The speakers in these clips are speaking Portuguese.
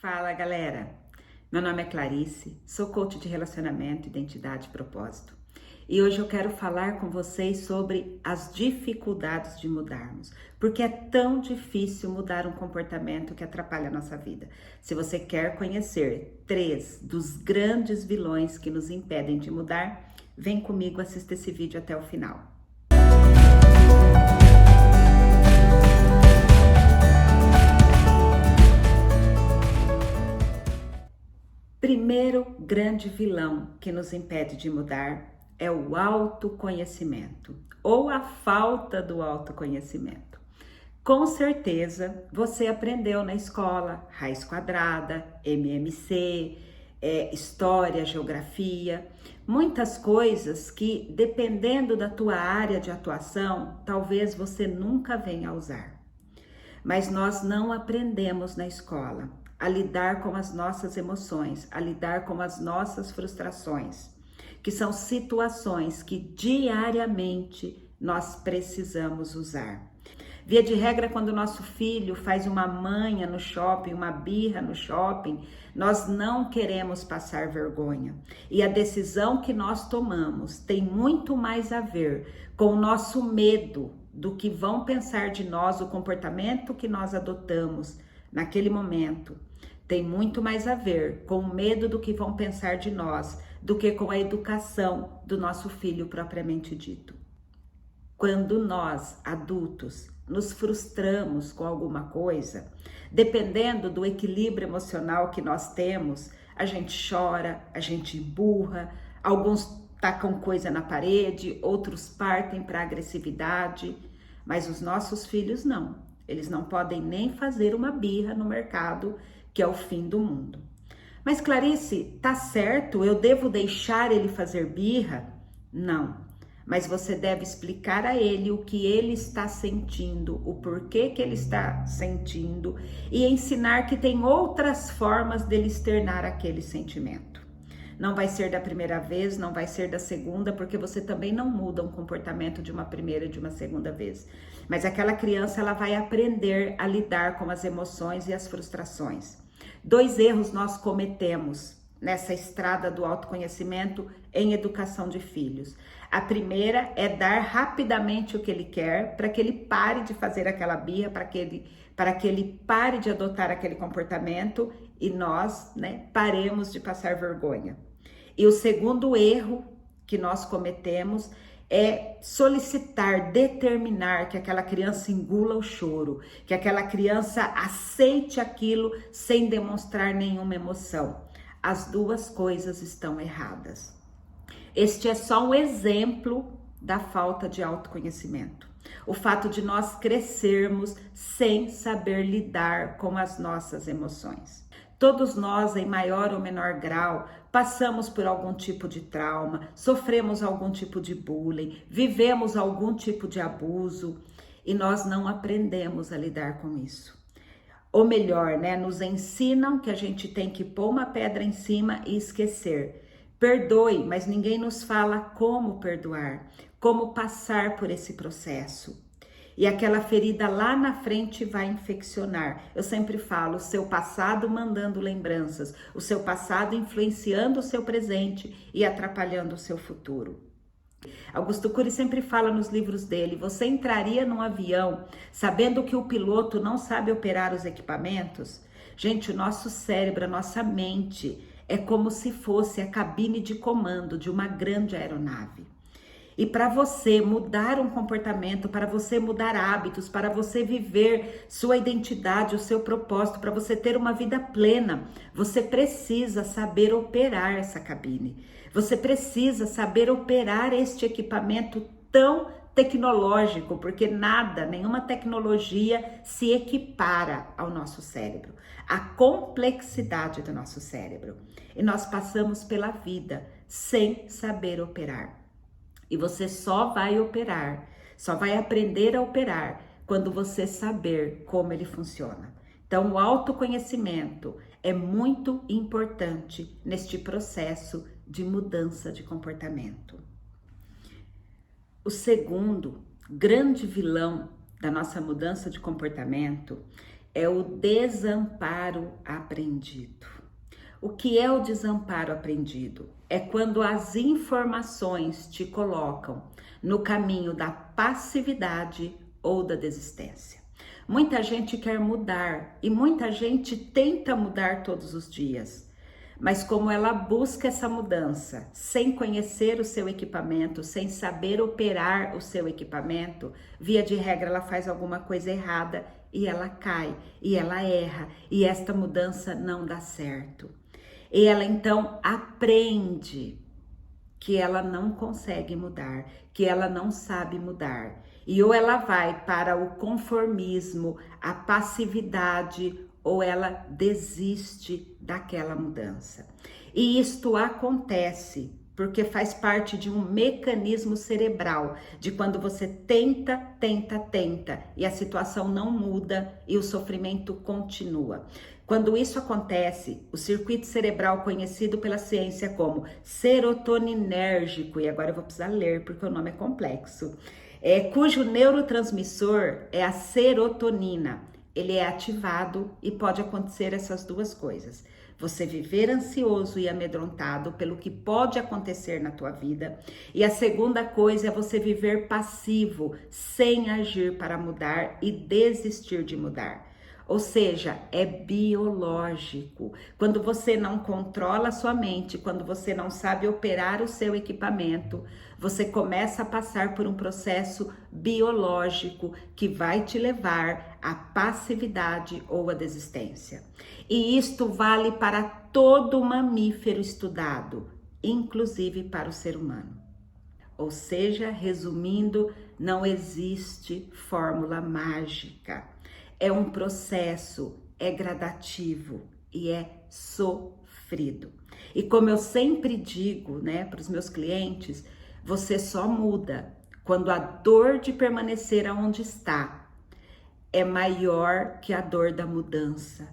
Fala, galera! Meu nome é Clarice, sou coach de relacionamento, identidade e propósito. E hoje eu quero falar com vocês sobre as dificuldades de mudarmos. Porque é tão difícil mudar um comportamento que atrapalha a nossa vida. Se você quer conhecer 3 dos grandes vilões que nos impedem de mudar, vem comigo assistir esse vídeo até o final. Primeiro grande vilão que nos impede de mudar é o autoconhecimento ou a falta do autoconhecimento. Com certeza você aprendeu na escola raiz quadrada, MMC, história, geografia, muitas coisas que, dependendo da tua área de atuação, talvez você nunca venha a usar. Mas nós não aprendemos na escola a lidar com as nossas emoções, a lidar com as nossas frustrações, que são situações que diariamente nós precisamos usar. Via de regra, quando o nosso filho faz uma manha no shopping, uma birra no shopping, nós não queremos passar vergonha. E a decisão que nós tomamos tem muito mais a ver com o nosso medo do que vão pensar de nós, o comportamento que nós adotamos naquele momento. Tem muito mais a ver com o medo do que vão pensar de nós do que com a educação do nosso filho propriamente dito. Quando nós, adultos, nos frustramos com alguma coisa, dependendo do equilíbrio emocional que nós temos, a gente chora, a gente emburra, alguns tacam coisa na parede, outros partem para agressividade, mas os nossos filhos não. Eles não podem nem fazer uma birra no mercado, que é o fim do mundo. Mas Clarice, tá certo? Eu devo deixar ele fazer birra? Não. Mas você deve explicar a ele o que ele está sentindo, o porquê que ele está sentindo e ensinar que tem outras formas dele externar aquele sentimento. Não vai ser da primeira vez, não vai ser da segunda, porque você também não muda um comportamento de uma primeira e de uma segunda vez. Mas aquela criança, ela vai aprender a lidar com as emoções e as frustrações. 2 erros nós cometemos nessa estrada do autoconhecimento em educação de filhos. A primeira é dar rapidamente o que ele quer, para que ele pare de fazer aquela birra, para que ele pare de adotar aquele comportamento e nós, paremos de passar vergonha. E o segundo erro que nós cometemos é solicitar, determinar que aquela criança engula o choro, que aquela criança aceite aquilo sem demonstrar nenhuma emoção. As 2 coisas estão erradas. Este é só um exemplo da falta de autoconhecimento. O fato de nós crescermos sem saber lidar com as nossas emoções. Todos nós, em maior ou menor grau, passamos por algum tipo de trauma, sofremos algum tipo de bullying, vivemos algum tipo de abuso e nós não aprendemos a lidar com isso. Ou melhor, nos ensinam que a gente tem que pôr uma pedra em cima e esquecer. Perdoe, mas ninguém nos fala como perdoar, como passar por esse processo. E aquela ferida lá na frente vai infeccionar. Eu sempre falo, o seu passado mandando lembranças, o seu passado influenciando o seu presente e atrapalhando o seu futuro. Augusto Cury sempre fala nos livros dele, você entraria num avião sabendo que o piloto não sabe operar os equipamentos? Gente, o nosso cérebro, a nossa mente é como se fosse a cabine de comando de uma grande aeronave. E para você mudar um comportamento, para você mudar hábitos, para você viver sua identidade, o seu propósito, para você ter uma vida plena, você precisa saber operar essa cabine. Você precisa saber operar este equipamento tão tecnológico, porque nenhuma tecnologia se equipara ao nosso cérebro, à complexidade do nosso cérebro. E nós passamos pela vida sem saber operar. E você só vai operar, só vai aprender a operar quando você saber como ele funciona. Então, o autoconhecimento é muito importante neste processo de mudança de comportamento. O segundo grande vilão da nossa mudança de comportamento É o desamparo aprendido. O que é o desamparo aprendido? É quando as informações te colocam no caminho da passividade ou da desistência. Muita gente quer mudar e muita gente tenta mudar todos os dias. Mas como ela busca essa mudança sem conhecer o seu equipamento, sem saber operar o seu equipamento, via de regra ela faz alguma coisa errada e ela cai, e ela erra, e esta mudança não dá certo. E ela então aprende que ela não consegue mudar, que ela não sabe mudar. E ou ela vai para o conformismo, a passividade, ou ela desiste daquela mudança. E isto acontece porque faz parte de um mecanismo cerebral, de quando você tenta e a situação não muda e o sofrimento continua. Quando isso acontece, o circuito cerebral conhecido pela ciência como serotoninérgico, e agora eu vou precisar ler porque o nome é complexo, cujo neurotransmissor é a serotonina. Ele é ativado e pode acontecer essas duas coisas. Você viver ansioso e amedrontado pelo que pode acontecer na tua vida. E a segunda coisa é você viver passivo, sem agir para mudar e desistir de mudar. Ou seja, é biológico. Quando você não controla a sua mente, quando você não sabe operar o seu equipamento, você começa a passar por um processo biológico que vai te levar à passividade ou à desistência. E isto vale para todo mamífero estudado, inclusive para o ser humano. Ou seja, resumindo, não existe fórmula mágica. É um processo, é gradativo e é sofrido. E como eu sempre digo, né, para os meus clientes, você só muda quando a dor de permanecer aonde está é maior que a dor da mudança.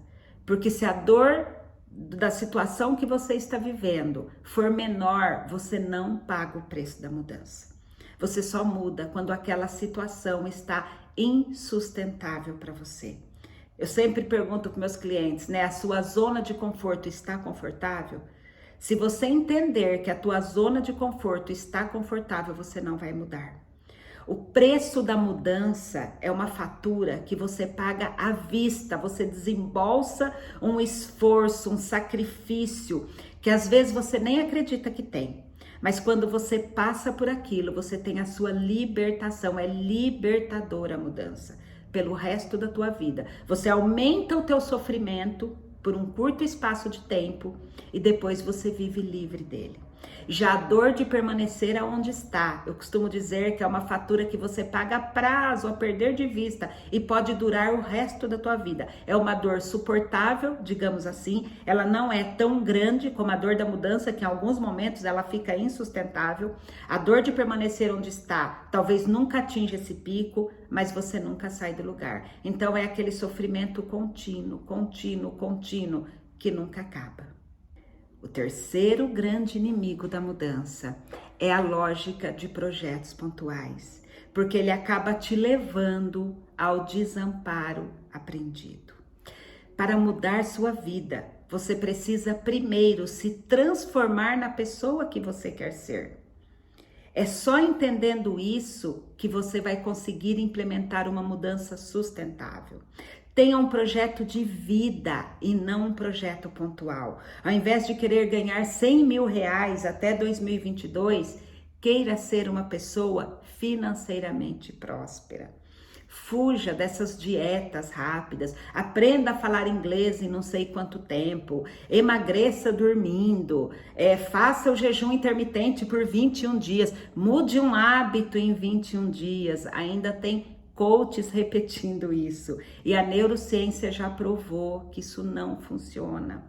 Porque se a dor da situação que você está vivendo for menor, você não paga o preço da mudança. Você só muda quando aquela situação está insustentável para você. Eu sempre pergunto para meus clientes, né? A sua zona de conforto está confortável? Se você entender que a tua zona de conforto está confortável, você não vai mudar. O preço da mudança é uma fatura que você paga à vista, você desembolsa um esforço, um sacrifício, que às vezes você nem acredita que tem. Mas quando você passa por aquilo, você tem a sua libertação, é libertadora a mudança pelo resto da tua vida. Você aumenta o teu sofrimento por um curto espaço de tempo e depois você vive livre dele. Já a dor de permanecer aonde está, eu costumo dizer que é uma fatura que você paga a prazo, a perder de vista e pode durar o resto da tua vida. É uma dor suportável, digamos assim, ela não é tão grande como a dor da mudança, que em alguns momentos ela fica insustentável. A dor de permanecer onde está, talvez nunca atinja esse pico, mas você nunca sai do lugar. Então é aquele sofrimento contínuo, que nunca acaba. O terceiro grande inimigo da mudança é a lógica de projetos pontuais, porque ele acaba te levando ao desamparo aprendido. Para mudar sua vida, você precisa primeiro se transformar na pessoa que você quer ser. É só entendendo isso que você vai conseguir implementar uma mudança sustentável. Tenha um projeto de vida e não um projeto pontual. Ao invés de querer ganhar 100 mil reais até 2022, queira ser uma pessoa financeiramente próspera. Fuja dessas dietas rápidas, aprenda a falar inglês em não sei quanto tempo, emagreça dormindo, faça o jejum intermitente por 21 dias, mude um hábito em 21 dias, ainda tem coaches repetindo isso. E a neurociência já provou que isso não funciona.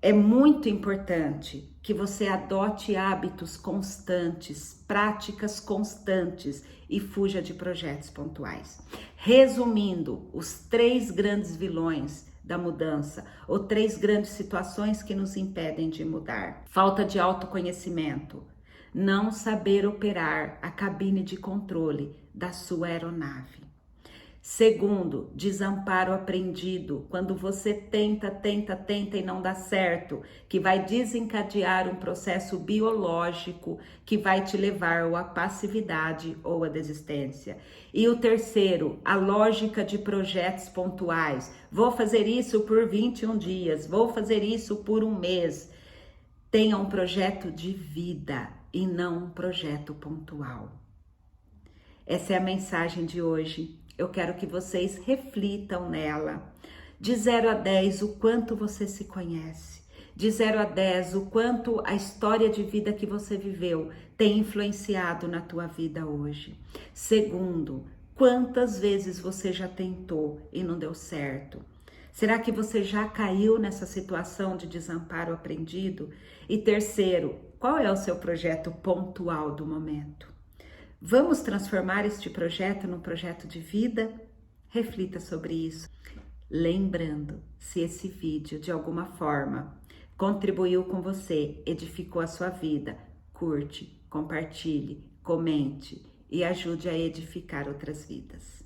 É muito importante que você adote hábitos constantes, práticas constantes e fuja de projetos pontuais. Resumindo, os 3 grandes vilões da mudança, ou 3 grandes situações que nos impedem de mudar. Falta de autoconhecimento, não saber operar a cabine de controle da sua aeronave. Segundo, desamparo aprendido, quando você tenta e não dá certo, que vai desencadear um processo biológico que vai te levar ou à passividade ou à desistência. E o terceiro, a lógica de projetos pontuais. Vou fazer isso por 21 dias, vou fazer isso por um mês. Tenha um projeto de vida e não um projeto pontual. Essa é a mensagem de hoje. Eu quero que vocês reflitam nela. De 0 a 10, o quanto você se conhece. De 0 a 10, o quanto a história de vida que você viveu tem influenciado na tua vida hoje. Segundo, quantas vezes você já tentou e não deu certo? Será que você já caiu nessa situação de desamparo aprendido? E terceiro, qual é o seu projeto pontual do momento? Vamos transformar este projeto num projeto de vida? Reflita sobre isso. Lembrando, se esse vídeo de alguma forma contribuiu com você, edificou a sua vida, curte, compartilhe, comente e ajude a edificar outras vidas.